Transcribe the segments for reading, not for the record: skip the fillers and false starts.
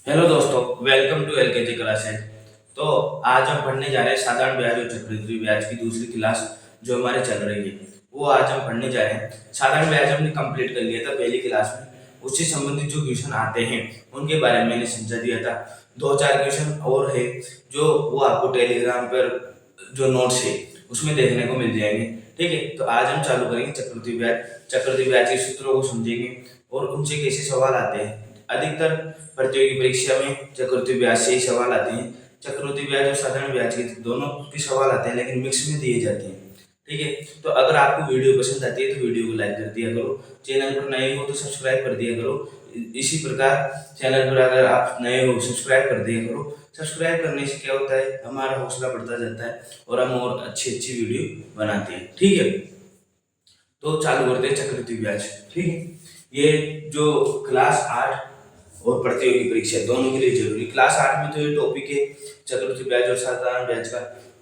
Hello दोस्तों, welcome to LKG classes. तो आज हम पढ़ने जा रहे हैं साधारण ब्याज और चक्रवृद्धि ब्याज की दूसरी क्लास जो हमारे चल रही है। वो आज हम पढ़ने जा रहे हैं। साधारण ब्याज हमने कंप्लीट कर लिया था पहली क्लास में। उससे संबंधित जो क्वेश्चन आते हैं उनके बारे में मैंने समझा दिया था। दो चार क्वेश्चन और है जो वो आपको टेलीग्राम पर जो नोट्स है उसमें देखने को मिल जाएंगे। ठीक है, तो आज हम चालू करेंगे चक्रवृद्धि ब्याज। चक्रवृद्धि ब्याज के सूत्रों को समझेंगे और उनसे कैसे सवाल आते हैं। अधिकतर प्रतियोगी परीक्षा में चक्रवृद्धि ब्याज से ही सवाल आते हैं। चक्रवृद्धि ब्याज और साधारण ब्याज के दोनों के सवाल आते हैं, लेकिन मिक्स में दिए जाते हैं। ठीक है, तो अगर आपको वीडियो पसंद आती है तो वीडियो को लाइक कर दिया करो। चैनल पर नए हो तो सब्सक्राइब कर दिया करो। इसी प्रकार चैनल पर अगर आप नए हो सब्सक्राइब कर दिया करो। सब्सक्राइब करने से क्या होता है, हमारा हौसला बढ़ता जाता है और हम और अच्छी अच्छी वीडियो बनाते हैं। ठीक है, तो चालू करते हैं चक्रवृद्धि ब्याज। ठीक है, ये जो क्लास 8 और प्रतियोगी परीक्षा दोनों के लिए जरूरी। क्लास 8 में तो ये टॉपिक है चक्रवृद्धि ब्याज और साधारण ब्याज का,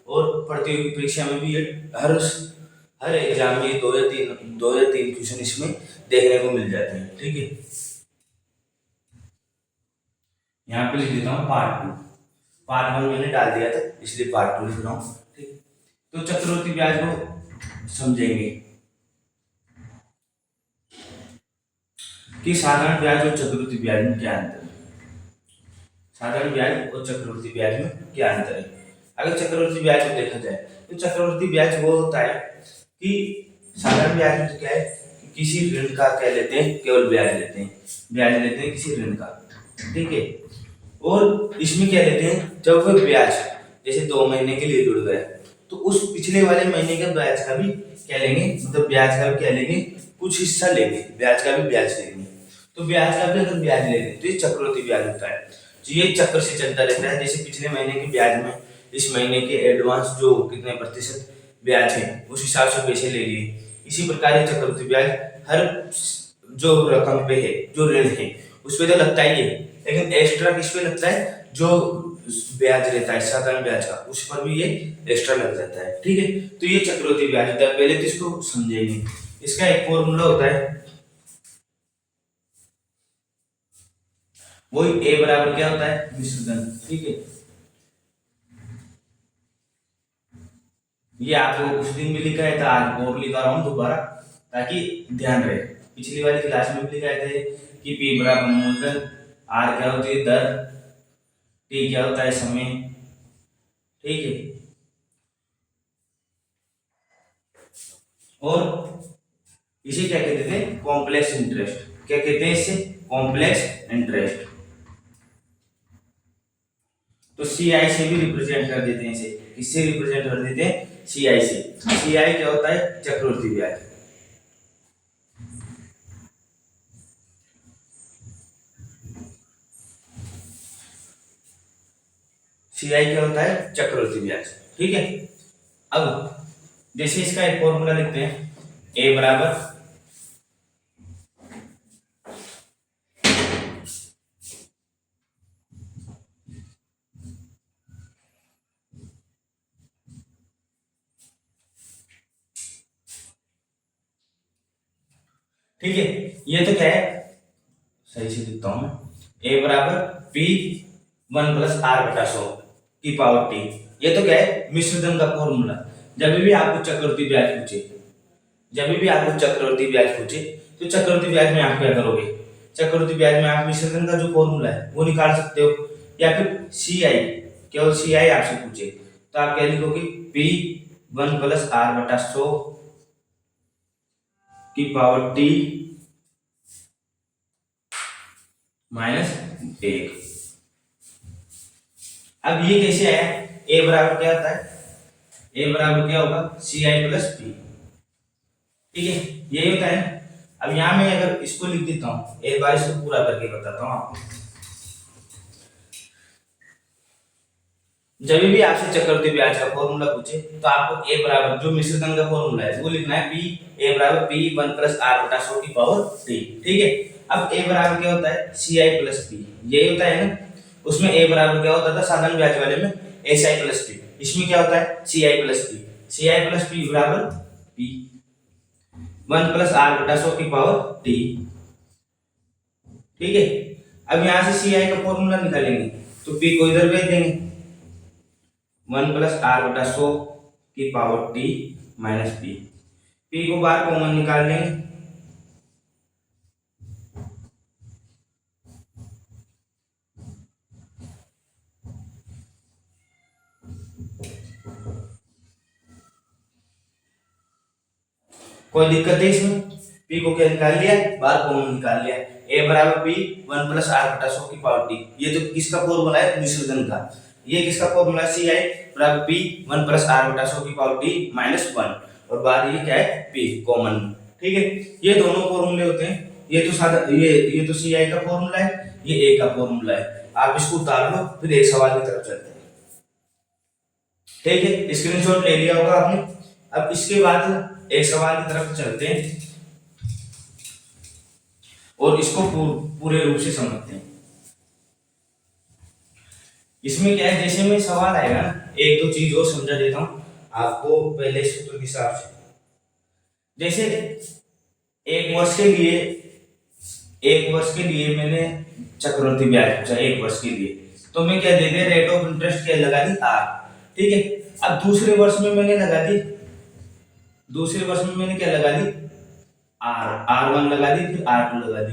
और प्रतियोगी परीक्षा में भी ये हर एग्जाम में दो या तीन क्वेश्चन इसमें देखने को मिल जाते हैं। ठीक है, यहाँ पे लिख देता हूँ पार्ट 2। पार्ट 1 मैंने डाल दिया था इसलिए पार्ट 2 लिख रहा हूँ। ठीक, तो चक्रवृद्धि ब्याज को समझेंगे कि साधारण ब्याज और चक्रवृद्धि ब्याज में क्या अंतर है। साधारण ब्याज और चक्रवृद्धि ब्याज में क्या अंतर है। अगर चक्रवृद्धि ब्याज को देखा जाए तो चक्रवृद्धि ब्याज वो होता है कि साधारण ब्याज में क्या है कि किसी ऋण का क्या लेते हैं, केवल ब्याज लेते हैं। ब्याज लेते हैं किसी ऋण का। ठीक है, और इसमें क्या लेते हैं, जब वो ब्याज जैसे 2 महीने के लिए जुड़ गया तो उस पिछले वाले महीने के ब्याज का भी क्या लेंगे, मतलब ब्याज का भी क्या लेंगे, कुछ हिस्सा लेंगे, ब्याज का भी ब्याज लेंगे। तो ब्याज का भी अगर ब्याज लेंगे तो ये चक्रवृद्धि ब्याज होता है। तो ये चक्र से चलता रहता है। जैसे पिछले महीने के ब्याज में इस महीने के एडवांस जो कितने प्रतिशत ब्याज है उस हिसाब से पैसे ले लिए। इसी प्रकार ये चक्रवृद्धि ब्याज हर जो रकम पे है, जो ऋण है उस पे तो लगता ही है, लेकिन एक्स्ट्रा किस पे लगता है, जो ब्याज रहता है साधारण ब्याज का उस पर भी ये एक्स्ट्रा लग जाता है। ठीक है, तो ये चक्रवृद्धि ब्याज होता है। पहले तो इसको समझेंगे। इसका एक फॉर्मूला होता है, वही ए बराबर क्या होता है, मिश्रधन। ठीक है, ये आपको उस दिन भी लिखा है था, आज और लिखा रहा हूँ दोबारा ताकि ध्यान रहे। पिछली वाली क्लास में भी लिखाए थे कि पी बराबर मूलधन, आर क्या होती है दर, टी क्या होता है समय। ठीक है, और इसे क्या कहते थे, कॉम्प्लेक्स इंटरेस्ट। क्या कहते हैं इसे, कॉम्प्लेक्स इंटरेस्ट। तो सी आई से भी रिप्रेजेंट कर देते हैं इसे। किससे रिप्रेजेंट कर देते हैं, सी आई से। सी आई क्या होता है, चक्रवृद्धि ब्याज। सी आई क्या होता है, चक्रवृद्धि ब्याज। ठीक है, अब जैसे इसका एक फॉर्मूला लिखते हैं, ए बराबर ठीक है, ये तो क्या है, सही से लिखता हूं मैं, ए बराबर पी 1 + r/100 की पावर टी। ये तो क्या है, मिश्रधन का फॉर्मूला। जब भी आपको चक्रवृद्धि ब्याज पूछे, जब भी आपको चक्रवृद्धि ब्याज पूछे तो चक्रवृद्धि ब्याज में आप क्या करोगे, चक्रवृद्धि ब्याज में आप मिश्रधन का जो फॉर्मूला है वो निकाल सकते हो, या फिर सी आई, केवल सी आई आपसे पूछे तो आप क्या लिखोगे, पी 1 + r/100 की पावर टी -1। अब ये कैसे आया, ए बराबर क्या होता है, ए बराबर क्या होगा, सी आई प्लस पी। ठीक है, यही होता है। अब यहां मैं अगर इसको लिख देता हूं, एक बार इसको पूरा करके बताता हूं आपको। जब भी आपसे चक्रवृद्धि ब्याज का फॉर्मूला पूछे तो आपको ए बराबर जो मिश्रधन का फॉर्मूला है वो लिखना है, पी ए बराबर पी 1 + r/100 की पावर टी। ठीक है, अब ए बराबर क्या होता है, सी आई प्लस पी, यही होता है ना। उसमें ए बराबर क्या होता था साधारण ब्याज वाले में, एस आई प्लस पी। इसमें क्या होता है, सी आई प्लस पी। सी आई प्लस पी बराबर पी 1 + r/100 की पावर टी। ठीक है, अब यहाँ से सी आई का फॉर्मूला निकालेंगे तो पी को इधर भेज देंगे, 1+r/100 की power t minus P. P को बाहर कॉमन निकाल लेंगे, कोई दिक्कत है इसमें? पी को क्या निकाल लिया, बाहर कॉमन निकाल लिया, a बराबर p 1+r/100 की पावर t। ये तो किसका फॉर्मूला है, विसर्जन का। ये किसका फॉर्मूला है, सी आई बराबर p 1+r/100 की पावर t माइनस 1, और बाहर ये क्या है, p कॉमन। ठीक है, ये दोनों फॉर्मूले होते हैं। ये तो सादा ये तो सी आई का फॉर्मूला है, ये ए का फॉर्मूला है। आप इसको उतार लो, फिर एक सवाल की तरफ चलते हैं। ठीक है, स्क्रीनशॉट ले लिया होगा आपने। अब इसके बाद एक सवाल की तरफ चलते हैं और इसको पूरे रूप से समझते हैं। इसमें क्या है, जैसे में सवाल आएगा ना, एक दो चीज और समझा देता हूं आपको पहले सूत्र के हिसाब से। जैसे एक वर्ष के लिए मैंने चक्रवृद्धि ब्याज पूछा, एक वर्ष के लिए, तो मैं क्या दे दिया, रेट ऑफ इंटरेस्ट क्या लगा दी, आर। ठीक है, अब दूसरे वर्ष में मैंने क्या लगा दी, R1 लगा दी, फिर R2 लगा दी।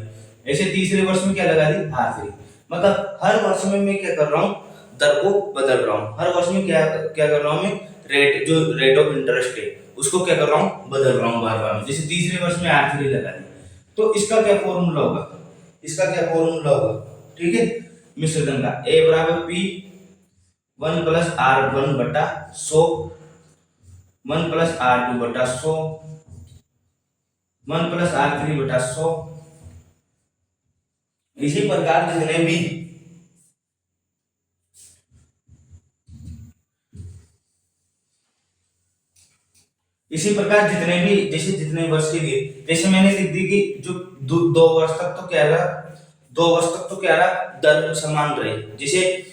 ऐसे तीसरे वर्ष में क्या लगा दी, R3। मतलब हर वर्ष में मैं क्या कर रहा हूँ, दर को बदल रहा हूँ। हर वर्ष में क्या कर रहा हूँ मैं, रेट ऑफ इंटरेस्ट है उसको क्या कर रहा हूँ, बदल रहा हूँ बार बार। जैसे तीसरे वर्ष में R3 लगा दी, तो इसका क्या फॉर्मूला होगा, ठीक है, मिश्रण का। A बराबर P 1+R1/100, 1+R2/100, 1+R3/100। इसी प्रकार जितने भी जैसे जितने वर्ष के लिए, जैसे मैंने लिख दी कि जो 2 वर्ष तक तो क्या रहा, दर समान रही। जैसे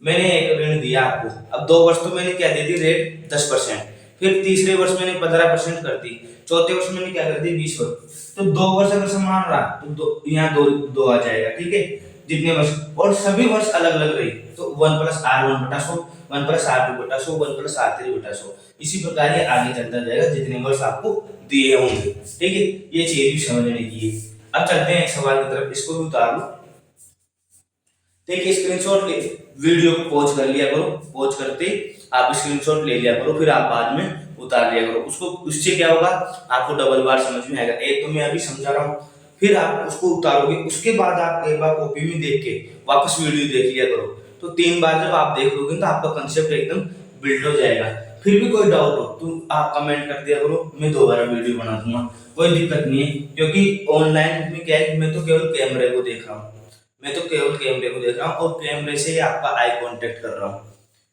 मैंने एक ऋण दिया आपको, अब 2 वर्ष तो मैंने क्या दे दी, रेट 10%, फिर तीसरे वर्ष मैंने 15% कर दी, चौथे वर्ष मैंने क्या कर दी, 20%। तो 2 वर्ष अगर समान रहा तो यहाँ दो आ जाएगा। ठीक है, जितने वर्ष, और सभी वर्ष अलग अलग रही तो 1+R1/100, 1+R2/100, 1+R3/100। इसी प्रकार ये आगे चलता जाएगा जितने वर्ष आपको दिए होंगे। ठीक है, ये चीज भी समझने की है। अब चलते हैं एक सवाल की तरफ, इसको भी उतार लो। ठीक है, स्क्रीनशॉट ले, वीडियो को पॉज कर लिया करो, पॉज करते आप स्क्रीनशॉट ले लिया करो, फिर आप बाद में उतार लिया करो। उससे क्या होगा, आपको डबल बार समझ में आएगा। एक तो मैं अभी समझा रहा हूँ, फिर आप उसको उतारोगे, उसके बाद आप एक बार कॉपी में देख के वापस वीडियो देख लिया करो। तो 3 बार जब आप देख लोगे तो आपका कंसेप्ट एकदम बिल्ड हो जाएगा। फिर भी कोई डाउट हो तो आप कमेंट कर दिया करो, मैं दोबारा वीडियो बना दूंगा, कोई दिक्कत नहीं है। क्योंकि ऑनलाइन में क्या है, मैं तो केवल कैमरे को देख रहा हूँ और कैमरे से आपका आई कांटेक्ट कर रहा हूँ।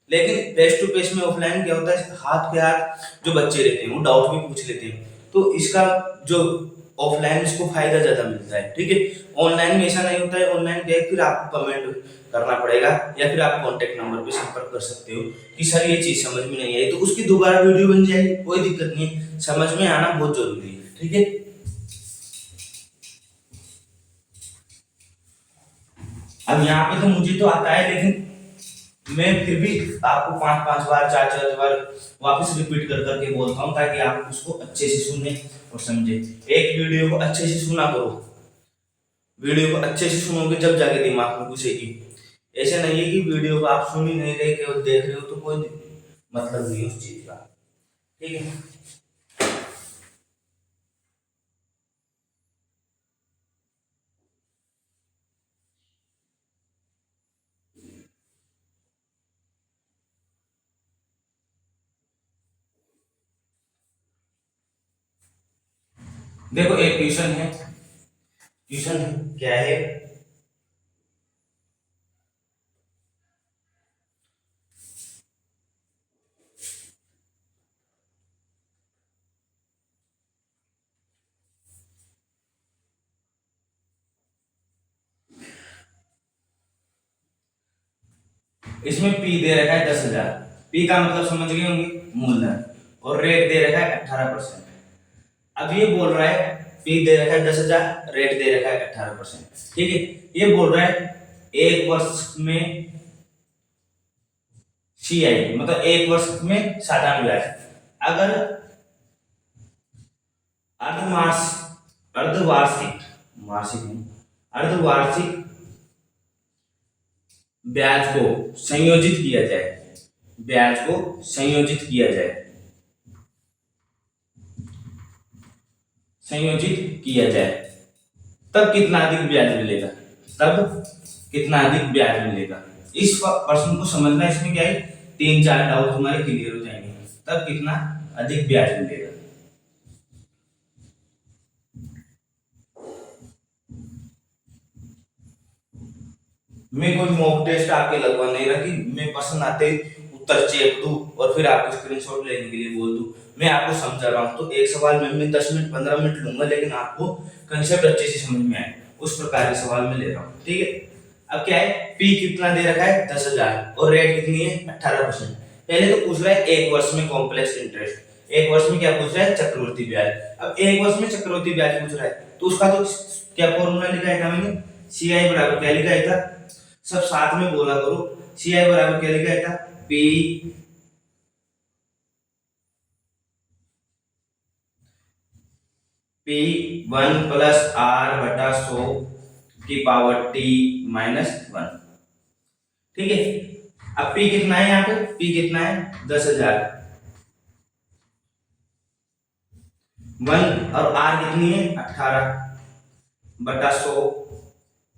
लेकिन फेस टू फेस में ऑफलाइन क्या होता है, हाथ पे हाथ जो बच्चे रहते हैं वो डाउट भी पूछ लेते हैं, तो इसका जो ऑफलाइन इसको फायदा ज्यादा मिलता है। ठीक है, ऑनलाइन में ऐसा नहीं होता है। ऑनलाइन क्या है, फिर आपको कमेंट करना पड़ेगा या फिर आप कांटेक्ट नंबर पे संपर्क कर सकते हो कि सर ये चीज समझ में नहीं आई, तो उसकी दोबारा वीडियो बन जाएगी, कोई दिक्कत नहीं। समझ में आना बहुत जरूरी है। ठीक है, अब यहाँ पे तो मुझे तो आता है, लेकिन मैं फिर भी आपको 5-5 बार 4-4 बार वापस रिपीट कर करके बोलता हूँ, ताकि आप उसको अच्छे से सुने और समझे। एक वीडियो को अच्छे से सुना करो, वीडियो को अच्छे से सुनोगे जब जाके दिमाग में घुसेगी। ऐसा नहीं है कि वीडियो को आप सुन ही नहीं रहे, केवल देख रहे हो, तो कोई मतलब नहीं उस चीज का। ठीक है, देखो एक क्वेश्चन क्या है, इसमें पी दे रखा है 10,000। पी का मतलब समझ गए होंगे, मूलधन, और रेट दे रखा है 18%। अब ये बोल रहा है पी दे रखा है 10,000, रेट दे रखा है 18%। ठीक है, ये बोल रहा है एक वर्ष में सीआई मतलब एक वर्ष में साधारण ब्याज। अगर अर्धवार्षिक वार्षिक नहीं अर्धवार्षिक ब्याज को संयोजित किया जाए, ब्याज को संयोजित किया जाए, संयोजित किया जाए, तब कितना अधिक ब्याज मिलेगा, तब कितना अधिक ब्याज मिलेगा। इस प्रश्न को समझना, इसमें क्या है 3-4 डाउट तुम्हारे क्लियर हो जाएंगे। तब कितना अधिक ब्याज मिलेगा। मैं कोई मॉक टेस्ट आपके लगवा नहीं रहा कि मैं पसंद आते उत्तर चेक दूं और फिर आपको स्क्रीनशॉट लेने के लिए बोल दूं। मैं आपको समझा रहा हूं, तो एक सवाल में मैं 10 मिनट 15 मिनट लूंगा, लेकिन आपको कंसेप्ट अच्छे से समझ में आए उस प्रकार के सवाल में ले रहा हूं। ठीक है, अब क्या है, पी कितना दे रखा है 10,000 और रेट कितनी है 18%। पहले तो पूछ रहा है एक वर्ष में कॉम्प्लेक्स इंटरेस्ट, एक वर्ष में क्या पूछ रहा है चक्रवृद्धि ब्याज। अब एक वर्ष में चक्रवृद्धि ब्याज पूछ रहा है तो उसका तो क्या फॉर्मूला लिखा था मैंने, सीआई बराबर क्या लिखा था, सब साथ में बोला करो। सीआई बराबर क्या लिखा था, पी P1 प्लस R बटा 100 की पावर T माइनस 1। ठीक है, अब P कितना है, यहाँ पे P कितना है 10,000, 1 और R कितनी है 18 बटा 100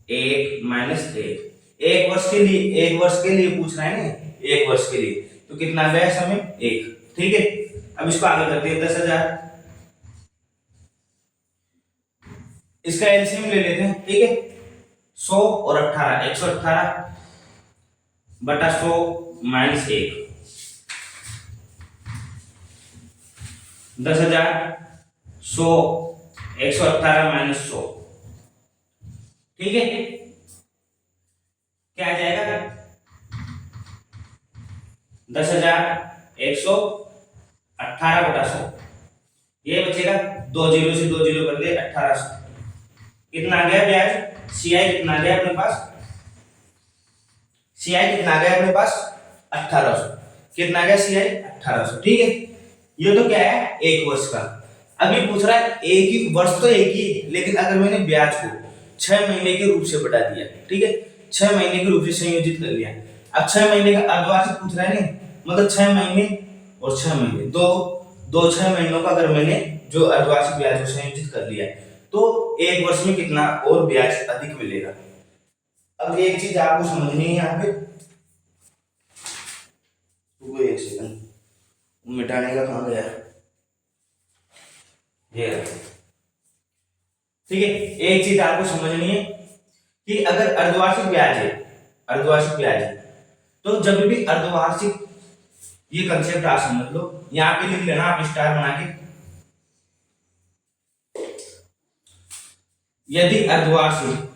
1 माइनस 1। एक वर्ष के लिए पूछ रहा है ना, एक वर्ष के लिए, तो कितना गया समय 1। ठीक है, अब इसको आगे करते हैं 10,000, इसका एलसीएम ले लेते हैं। ठीक है, 100 और 18 118 बटा 100 माइनस 1, 10,000 100 118 माइनस 100। ठीक है, क्या आ जाएगा 10,000 118 बटा 100, ये बचेगा 2 जीरो से 2 जीरो कर दिए 1800। कितना आ गया ब्याज, सीआई कितना आ गया अपने पास, सीआई कितना आ गया अपने पास 1800। कितना आ गया सीआई 1800। ठीक है, ये तो क्या है एक वर्ष का। अभी पूछ रहा है एक ही वर्ष तो एक ही, लेकिन अगर मैंने ब्याज को 6 महीने के रूप से बढ़ा दिया, ठीक है 6 महीने के रूप से संयोजित कर लिया। अब 6 महीने का अर्धवार्षिक पूछ रहा है नहीं, मतलब 6 महीने और 6 महीने दो 6 महीनों का अगर मैंने जो अर्धवार्षिक ब्याज को संयोजित कर लिया तो एक वर्ष में कितना और ब्याज अधिक मिलेगा। अब एक चीज आपको समझनी है यहाँ पे, वो एक सेकंड मिटाने का कहाँ गया, ये ठीक है। एक चीज आपको समझनी है कि अगर अर्धवार्षिक ब्याज है तो जब भी अर्धवार्षिक, ये कंसेप्ट आप समझ लो, यहाँ पे लिख लेना आप स्टार बना के, यदि अर्धवार्षिक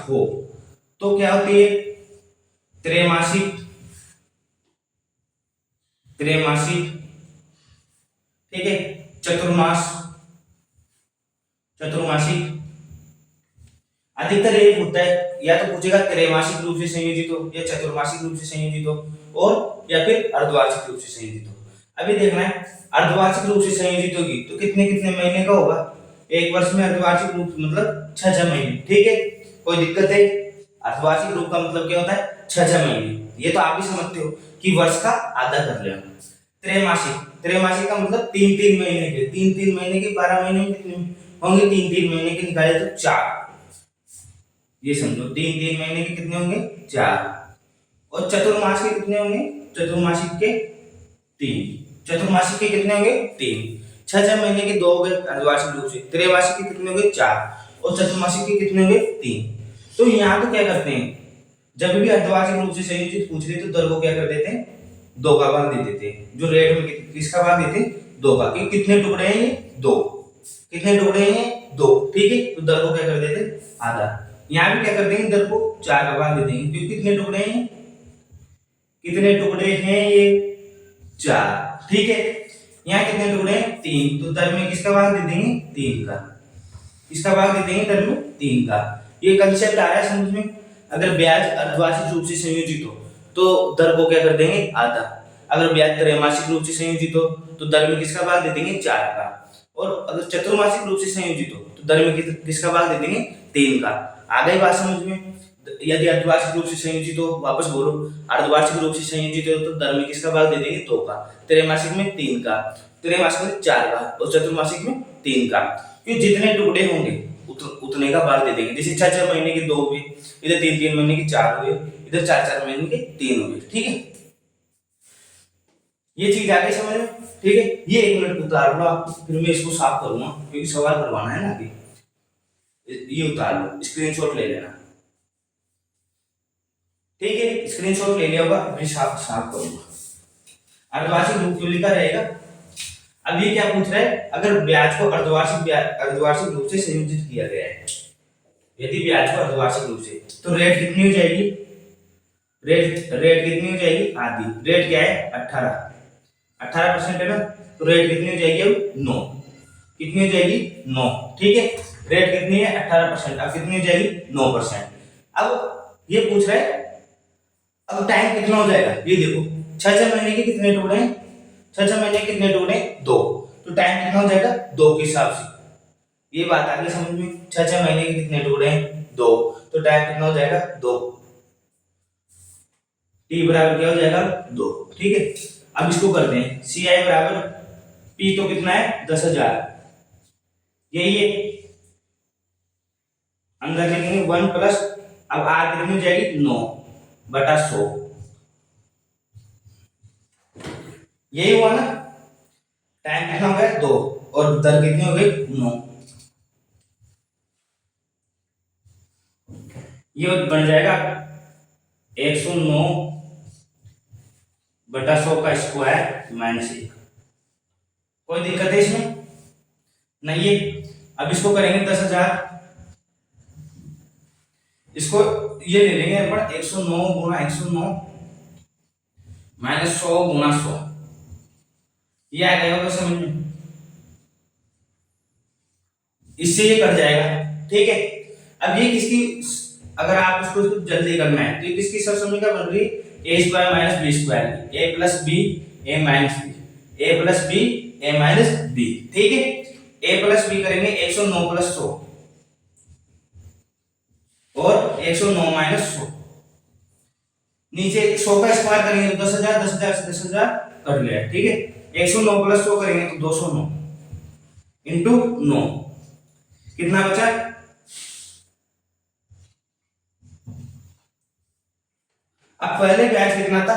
हो तो क्या होती है त्रैमासिक, ठीक है, चतुर्मासिक। अधिकतर एक होता है, या तो पूछेगा त्रैमासिक रूप से संयोजित हो या चतुर्मासिक रूप से संयोजित हो, और या फिर अर्धवार्षिक रूप से संयोजित हो। अभी देखना है अर्धवार्षिक रूप से संयोजित होगी तो कितने कितने महीने का होगा, एक वर्ष में अर्धवार्षिक रूप मतलब 6 महीने। ठीक है, कोई दिक्कत है, अर्धवार्षिक रूप का मतलब क्या होता है 6 महीने, ये तो आप भी समझते हो कि वर्ष का आधा कर लेना। त्रैमासिक का मतलब 3 महीने के, 3 महीने के 12 महीने में कितने होंगे, 3 महीने के निकाले तो 4, ये समझो 3 महीने के कितने होंगे 4, और चतुर्मास के कितने होंगे, चतुर्मासिक के कितने होंगे 3। 6 महीने के 2 हो गए अर्धवार्षिक रूप से, त्रैमासिक के कितने हो गए 4 और चतुर्मासिक के कितने हो गए 3। तो यहाँ तो क्या करते हैं, जब भी अर्धवार्षिक रूप से संयोजित पूछ रहे तो दर को क्या कर देते हैं 2 का भाग दे देते हैं, जो रेट में किसका भाग देते हैं 2 का, कि कितने टुकड़े हैं ये 2, कितने टुकड़े हैं 2। ठीक है, तो दर को क्या कर देते हैं आधा। यहाँ भी क्या कर देंगे दर को 4 का भाग दे देंगे, क्योंकि कितने टुकड़े हैं, कितने टुकड़े हैं ये? 4। ठीक है, यहाँ कितने टुकड़े हैं? 3। तो दर में किसका भाग दे देंगे? 3 का। किसका भाग दे देंगे? दर में 3 का। ये कंसेप्ट आया समझ में? अगर ब्याज अर्धवार्षिक रूप से संयोजित हो तो दर को क्या कर देंगे? आधा। अगर ब्याज त्रैमासिक रूप से संयोजित हो तो दर में किसका भाग दे देंगे? 4 का। और अगर चतुर्मासिक रूप से संयोजित हो तो दर में किसका भाग दे देंगे? 3 का। आ गई बात समझ में? यदि अर्धवार्षिक रूप से संयोजित हो, वापस बोलो, अर्धवार्षिक रूप से संयोजित हो तो दर में किसका भाग दे देंगे? 2 का। त्रैमासिक में 3 का, त्रैमासिक में 4 का और चतुर्मासिक में 3 का। क्यों? जितने टुकड़े होंगे उतने का भाग दे देंगे। जैसे 6 महीने के 2 हुए, इधर 3 महीने के 4 हुए, इधर 4 महीने के 3 हुए। ठीक है, ये चीज आ गई समझ में? ठीक है, ये 1 मिनट उतार लो आप, फिर मैं इसको साफ करूंगा क्योंकि सवाल करवाना है ना आगे। ये उतार लो, स्क्रीनशॉट ले लेना। ठीक है, स्क्रीनशॉट ले लिया होगा, मैं साफ साफ करूंगा। अर्धवार्षिक रूप क्यों लिखा रहेगा? अब ये क्या पूछ रहा है? अगर ब्याज को अर्धवार्षिक रूप से संयोजित किया गया है, यदि ब्याज को अर्धवार्षिक रूप से, तो रेट कितनी हो जाएगी? रेट कितनी हो जाएगी? आधी। रेट क्या है? 18% है ना, तो रेट कितनी हो जाएगी? अब 9। कितनी हो जाएगी? 9। ठीक है, रेट कितनी है? 18%। अब कितनी हो जाएगी? 9%। अब ये पूछ रहा है अब टाइम कितना हो जाएगा? ये देखो, 6 महीने के कितने टुकड़े हैं? 6 महीने के कितने टुकड़े हैं? 2। तो टाइम कितना हो जाएगा? 2 के हिसाब से। ये बात आ गई समझ में? 6 महीने के कितने टुकड़े हैं? 2। तो टाइम कितना हो जाएगा? 2। टी बराबर क्या हो जाएगा? 2। ठीक है, अब इसको करते हैं। सी आई बराबर पी तो कितना है? 10,000। यही है, अंदर लिखेंगे 1 प्लस, अब आर कितनी हो जाएगी? 9/100। यही हुआ ना? टाइम कितना हो गया? 2 और दर कितनी हो गई? 9। ये बन जाएगा 109/100 का स्क्वायर माइनस 1। कोई दिक्कत है इसमें? नहीं है। अब इसको करेंगे 10,000, इसको ये ले लेंगे अपन 109 गुणा 109 माइनस 100 गुणा 100। ये आ जाएगा समझ में? इससे ये कट जाएगा। ठीक है, अब ये किसकी, अगर आप इसको जल्दी करना है तो ये किसकी सरसमीका बन रही है? ए स्क्वायर माइनस बी स्क्वायर, ए प्लस बी ए माइनस बी, ए प्लस बी ए माइनस बी। ठीक है, ए प्लस बी करेंगे 109 प्लस 100 और 109 माइनस 100। नीचे 100 का स्क्वायर करेंगे तो 10,000, 10,000 से 10,000 कट गया। ठीक है, 109 प्लस 100 करेंगे तो 209 इंटू 9, कितना बचा? अब पहले ब्याज कितना था?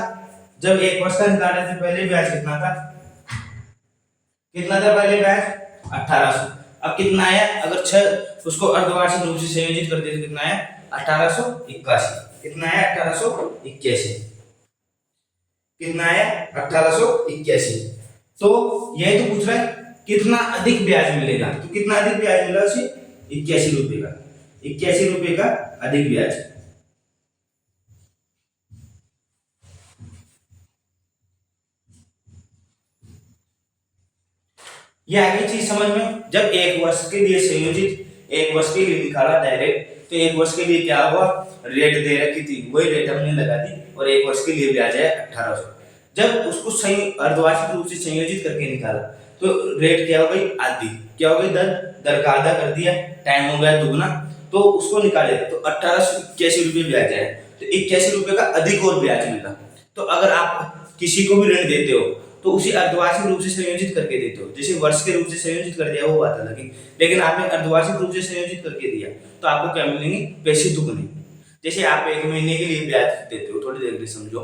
जब 1 वर्ष का निकाले थे पहले ब्याज कितना था? कितना था पहले ब्याज? 1800। अब कितना आया? अगर 6 उसको अर्धवार्षिक रूप से संयोजित करते तो कितना आया? 1881। कितना आया? 1881। कितना आया? 1881। तो यही तो पूछ रहा है कितना अधिक ब्याज मिलेगा। तो कितना अधिक ब्याज मिला उसे? 81 रुपए का। 81 रुपए का अधिक ब्याज। ये आगे चीज समझ में? जब 1 वर्ष के लिए संयोजित, 1 वर्ष के लिए निकाला डायरेक्ट, तो 1 वर्ष के लिए क्या हुआ? रेट दे रखी थी, वही रेट हमने लगा दी और 1 वर्ष के लिए ब्याज है 1800। जब उसको अर्धवार्षिक रूप से संयोजित करके निकाला तो रेट क्या हो गई? आधी। क्या हो गई? दर का आधा कर दिया, टाइम हो गया दुगना, तो उसको निकाले तो 1881 रुपये ब्याज है। तो 81 रुपये का अधिक और ब्याज मिला। तो अगर आप किसी को भी ऋण देते हो तो उसे अर्धवार्षिक रूप से संयोजित करके देते हो। जैसे वर्ष के रूप से संयोजित कर दिया वो बात अलग है, लेकिन आपने अर्धवार्षिक रूप से संयोजित करके दिया तो आपको क्या मिलेंगे? पैसे दुगने। जैसे आप 1 महीने के लिए ब्याज देते हो, थोड़ी देर में समझो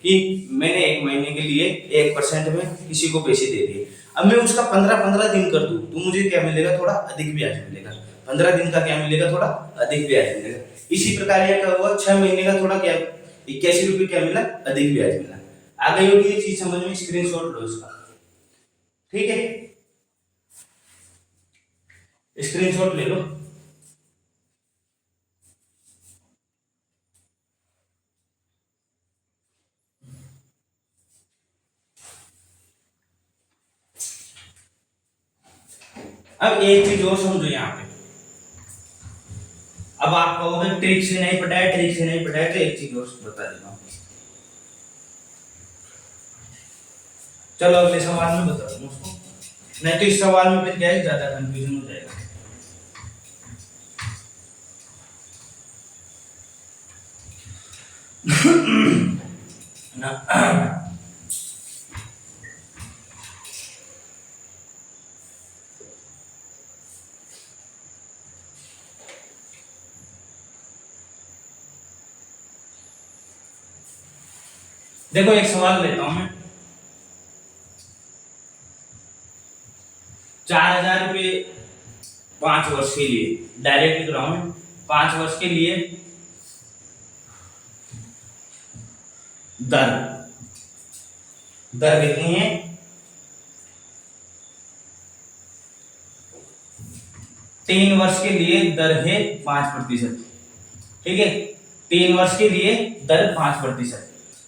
कि मैंने 1 महीने के लिए 1% में किसी को पैसे दे दिए। अब मैं उसका 15-15 दिन कर दूं तो मुझे क्या मिलेगा? थोड़ा अधिक ब्याज मिलेगा। 15 दिन का क्या मिलेगा? थोड़ा अधिक ब्याज मिलेगा। इसी प्रकार यह क्या हुआ? 6 महीने का थोड़ा क्या 81 रुपये क्या मिला? अधिक ब्याज मिला। आ गई होगी ये चीज समझ में? स्क्रीनशॉट लो इसका। ठीक है, स्क्रीनशॉट ले लो। अब एक चीज और समझो यहाँ पे, अब आप कहोगे ट्रिक से नहीं पता है, ट्रिक से नहीं पता है, तो एक चीज और बता देता हूँ। चलो अगले सवाल में बता दूं उसको, नहीं तो इस सवाल में फिर क्या है, ज्यादा कंफ्यूजन हो जाएगा। ना देखो एक सवाल लेता हूं मैं, 4,000 रुपये 5 वर्ष के लिए, डायरेक्ट लिख रहा हूं, 5 वर्ष के लिए दर दर कितनी है, 3 वर्ष के लिए दर है 5%। ठीक है, 3 वर्ष के लिए दर 5%।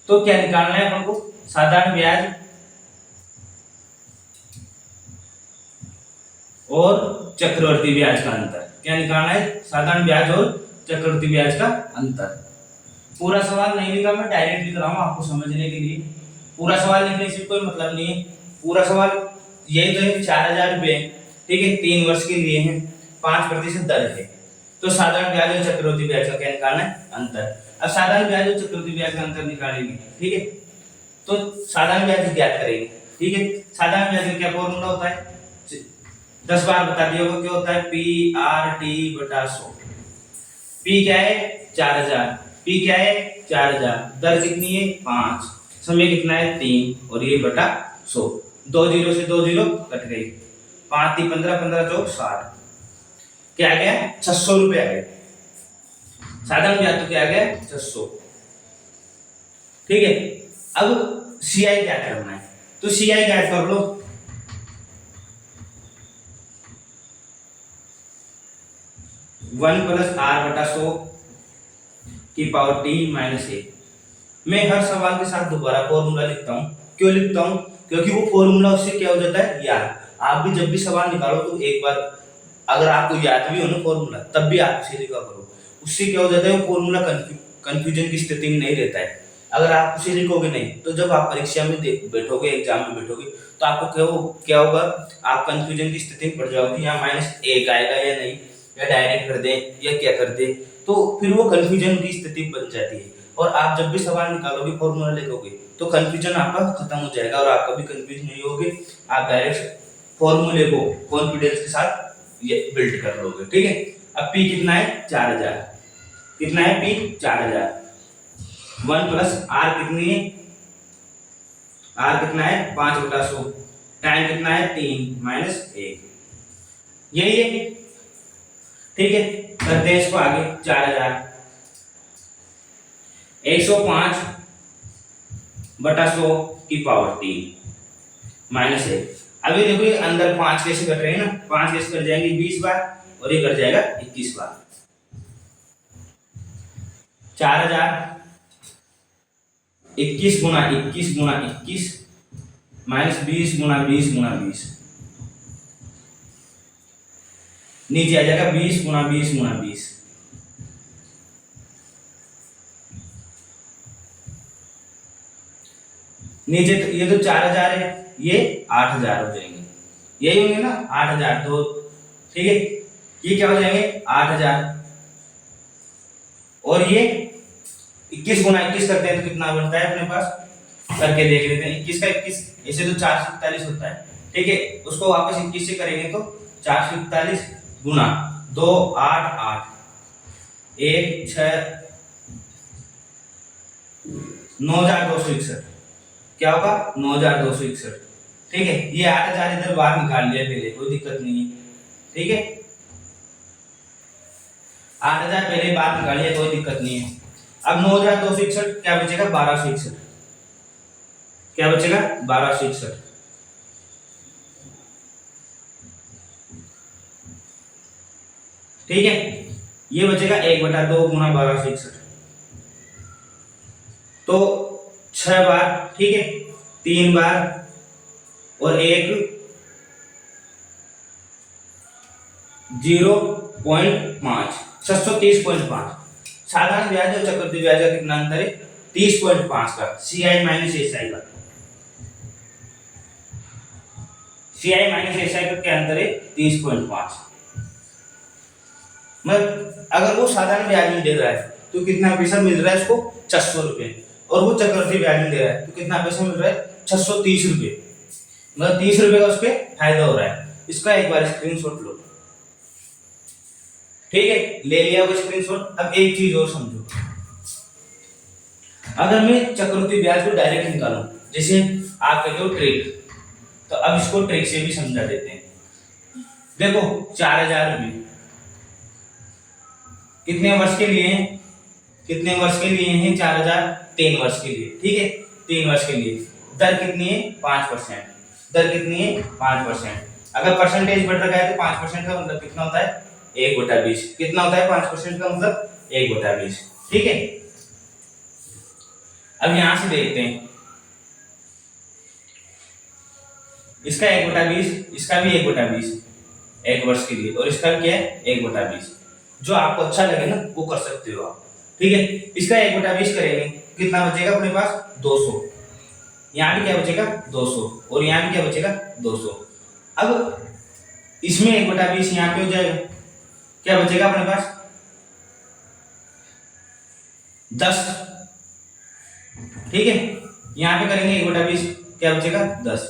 तो क्या निकालना है अपन को, साधारण ब्याज और चक्रवर्ती ब्याज का अंतर। क्या निकालना है, साधारण ब्याज और चक्रवर्ती ब्याज का अंतर। पूरा सवाल नहीं लिखा मैं, डायरेक्ट लिख रहा हूं आपको समझने के लिए। पूरा सवाल लिखने से कोई मतलब नहीं है, पूरा सवाल यही तो है, 4,000 रुपये, ठीक है, 3 वर्ष के लिए है, 5% दर है, तो साधारण ब्याज और चक्रवर्ती ब्याज का क्या निकालना है, अंतर। अब साधारण ब्याज और चक्रवर्ती ब्याज का अंतर निकालेंगे, ठीक है, तो साधारण ब्याज ज्ञात करेंगे। ठीक है, साधारण ब्याज का क्या फॉर्मूला होता है, 10 बार बता दिया होगा, क्या होता है, PRT/100। P क्या है, 4,000, P क्या है, 4,000, दर कितनी है, 5, समय कितना है, 3, और ये बटा 100। 2 जीरो से 2 जीरो कट गई, 5 3 15, 15 चौक 60, क्या आ गया, 600 रुपये आ गए। साधारण ब्याज तो क्या आ गया, 600। ठीक है, अब CI क्या करना है, तो CI क्या कर लो, 1 + R/100 की पावर T-1। मैं हर सवाल के साथ दोबारा फॉर्मूला लिखता हूँ। क्यों लिखता हूँ, क्योंकि वो फॉर्मूला उससे क्या हो जाता है, याद। आप भी जब भी सवाल निकालो तो एक बार अगर आपको याद भी हो ना फॉर्मूला, तब भी आप उसे लिखा करो, उससे क्या हो जाता है, वो फॉर्मूला कंफ्यूजन की स्थिति में नहीं रहता है। अगर आप उसे लिखोगे नहीं, तो जब आप परीक्षा में बैठोगे, एग्जाम में बैठोगे, तो आपको क्या होगा, आप कंफ्यूजन की स्थिति में पड़ जाओगे, यहाँ -1 आएगा या नहीं, या डायरेक्ट कर दें या क्या कर दें, तो फिर वो कंफ्यूजन की स्थिति बन जाती है। और आप जब भी सवाल निकालोगे, फॉर्मूला लिखोगे, तो कंफ्यूजन आपका खत्म हो जाएगा और आप कभी कंफ्यूज नहीं होगे, आप डायरेक्ट फॉर्मूले को कॉन्फिडेंस के साथ ये बिल्ड कर लोगे। ठीक है, अब P कितना है, 4,000, कितना है P, 4,000, 1 + R कितनी है, R कितना है, 5/100, टाइम कितना है, 3 - 1, यही है। ठीक है, करते हैं इसको आगे, 4,000 105/100 की पावर T-1। अभी देखो ये अंदर 5 कैसे कट रहे हैं ना, 5 कैसे कट जाएंगे, 20 बार, और ये कट जाएगा 21 बार। 4,000 21 × 21 × 21 -20 × 20 × 20, नीचे आ जाएगा 20 × 20 × 20। नीचे तो ये तो 4,000 है, ये 8,000 हो जाएंगे, यही होंगे ना 8,000 तो। ठीक है, ये क्या हो जाएंगे, 8,000, और ये 21 × 21 करते हैं तो कितना बनता है अपने पास, करके देख लेते हैं। 21 का 21, ऐसे तो 441 होता है। ठीक है, उसको वापस 21 से करेंगे तो 441 गुना 2 8 8 1 6 9,261, क्या होगा, 9,261। ठीक है, ये 8,000 इधर बाहर निकाल लिया पहले, कोई दिक्कत नहीं है। ठीक है, 8,000 पहले बाहर निकालिए, कोई दिक्कत नहीं है। अब 9,261 क्या बचेगा, 1,261, क्या बचेगा, 1,261। ठीक है, ये बचेगा 1/2 × 1,261, तो 6 बार, ठीक है, 3 बार और 1 0.5, 630.5। साधारण ब्याज और चक्रवृद्धि ब्याज का कितना अंतर है? 30.5 का। CI माइनस SI का, CI माइनस SI का क्या अंतर है? 30.5। मतलब अगर वो साधारण ब्याज में दे रहा है तो कितना पैसा मिल रहा है उसको? 600 रुपये। और वो चक्रवृद्धि ब्याज में दे रहा है तो कितना पैसा मिल रहा है? 630 रुपये। मतलब 30 रुपये का उसके फायदा हो रहा है। इसका एक बार स्क्रीनशॉट लो। ठीक है, ले लिया वो स्क्रीनशॉट। अब एक चीज और समझो, अगर मैं चक्रवृद्धि ब्याज को डायरेक्ट निकालूं, जैसे आप कहते हो ट्रिक, तो अब इसको ट्रिक से भी समझा देते हैं। देखो 4000 रुपये कितने वर्ष के लिए हैं? कितने वर्ष के लिए हैं? 4000 3 वर्ष के लिए। ठीक है, 3 वर्ष के लिए। दर कितनी है? 5%। दर कितनी है? 5%। अगर परसेंटेज बढ़ रहा है तो 5% का मतलब कितना होता है? 1/20। कितना होता है 5% का मतलब? 1/20। ठीक है, अब यहां से देखते हैं, इसका 1/20, इसका भी 1/20 1 वर्ष के लिए, और इसका भी क्या है? 1/20। जो आपको अच्छा लगे ना वो कर सकते हो आप। ठीक है, इसका 1/20 करेंगे, कितना बचेगा अपने पास? 200। यहाँ भी क्या बचेगा? 200। और यहाँ भी क्या बचेगा? 200। अब इसमें 1/20 यहाँ पे हो जाएगा, क्या बचेगा अपने पास? 10। ठीक है, यहाँ पे करेंगे 1/20, क्या बचेगा? 10।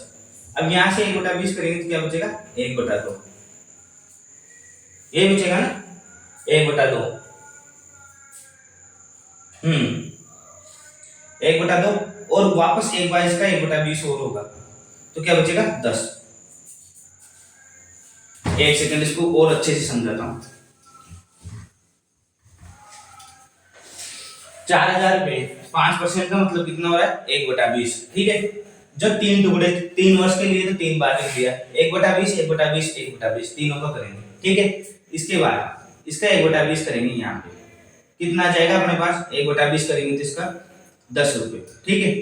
अब यहाँ से 1/20 करेंगे तो क्या बचेगा? 1/2। ये बचेगा ना, 1/2। 1/2। और वापस एक बार इसका 1/20 और होगा तो क्या बचेगा? 10। एक सेकंड, इसको और अच्छे से समझाता हूं। 4000 रुपये, 5% का मतलब कितना हो रहा है? 1/20। ठीक है, जब 3 टुकड़े 3 वर्ष के लिए तो 3 बार लिख दिया, 1/20, 1/20, 1/20, तीनों का करेंगे। ठीक है, इसके बाद इसका 1/20 करेंगे, यहाँ पे कितना जाएगा अपने पास? 1/20 करेंगे तो इसका 10 रुपये। ठीक है,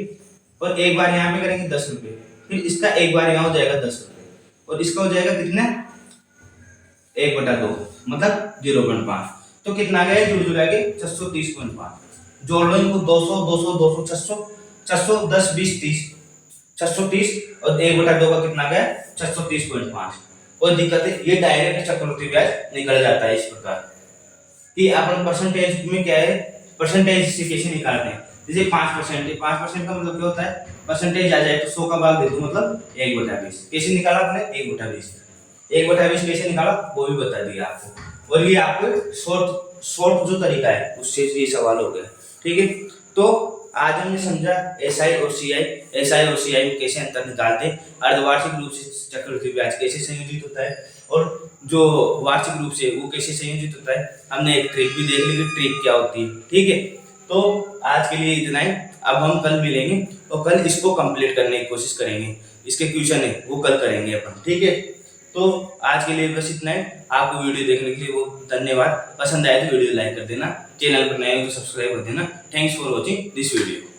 और एक बार यहाँ पे करेंगे 10 रुपये, फिर इसका एक बार यहाँ हो जाएगा 10 रुपये, और इसका हो जाएगा कितना? 1/2 मतलब 0.5। तो कितना गया? जुड़ जुड़ा के 630.5। जोड़ लो इनको, 200 200 200 600 600 10 20 30 630, और 1/2 का कितना गया? 630.5। और दिक्कत है, ये डायरेक्ट चक्रवृद्धि ब्याज निकल जाता है इस प्रकार कि अपन परसेंटेज में क्या है, परसेंटेज से कैसे निकालते हैं। जैसे 5% है, 5% का मतलब क्या होता है? परसेंटेज आ जाए तो 100 का भाग दे दो, मतलब 1/20। कैसे निकाला आपने? 1/20। 1/20 कैसे निकाला वो भी बता दिया आपको, और ये आपको शॉर्ट जो तरीका है उससे ये सवाल हो गया। ठीक है, तो आज हमने समझा SI और CI, SI और CI में कैसे अंतर निकालते हैं, अर्धवार्षिक रूप से चक्रवृद्धि ब्याज कैसे संयोजित होता है, और जो वार्षिक रूप से वो कैसे संयोजित होता है। हमने एक ट्रिक भी देख ली कि ट्रिक क्या होती है। ठीक है, तो आज के लिए इतना ही। अब हम कल मिलेंगे और कल इसको कंप्लीट करने की कोशिश करेंगे, इसके क्वेश्चन है वो कल करेंगे अपन। ठीक है, तो आज के लिए बस इतना है। आपको वीडियो देखने के लिए बहुत धन्यवाद। पसंद आए तो वीडियो लाइक कर देना, चैनल पर नए हो तो सब्सक्राइब कर देना। Thanks for watching this video.